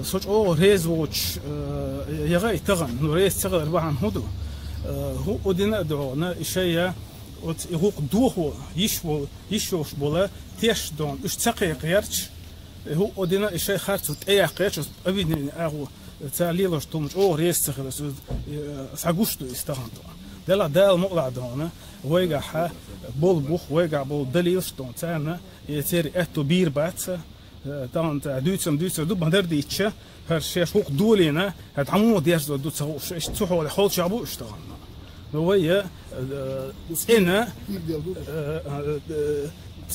صوت أو ريز ووتش يغاي تغن نوريز تغر بعن هدو هو أدينا دعونا إشياء يغوق دوه يشوش بولا تيش دون إش تقي قيرش هو أدينا إشياء خارج أي قيرش أبيني أهو تعليلش تومش أو ريز تغر سعوشتو استغنتو دلا دال مقلع دونا ويجا بول بوخ ويجا بول دليل شتون تاعنا يتيري أتو بير بات dan Duitse doet maar derde ietsje. Haar zes hoog doelen, het allemaal die eerste doet zo is toch wel heel schabu is toch. Nou je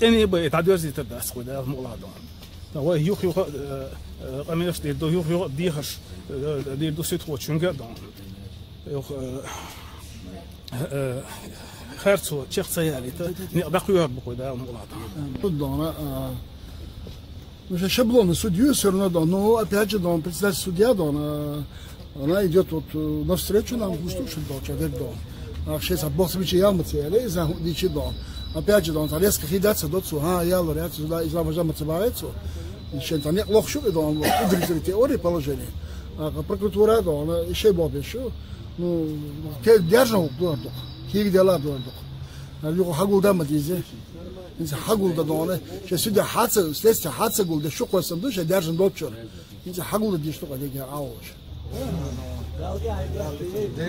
إنه bij het adres zit er dat goed dat moet laten. Nou je hoog amers die do hoog die hers die do zit goed chunga dan. خارج شيخ سيالي بقيوا بقول ده مغلط مش шаблоны судью все равно, но опять же, председатель судья, она идет вот навстречу нам, слушай, человек, сейчас Бог свечи ял материале, за дичи, опять же, резко хидаться, я лауреат сюда, из лаважа мацебаецу, еще там нет лохшу, удритель теории положения, прокуратура, еще больше, ну, те держал, киев дела, его хагуда матизе. إنسى حقول ده دونه شسيد حادثة سلسلة حادثة قول ده شقة صندوق درجن دوبشر إنسى حقول ده ديشتوك عليك عاوش. ده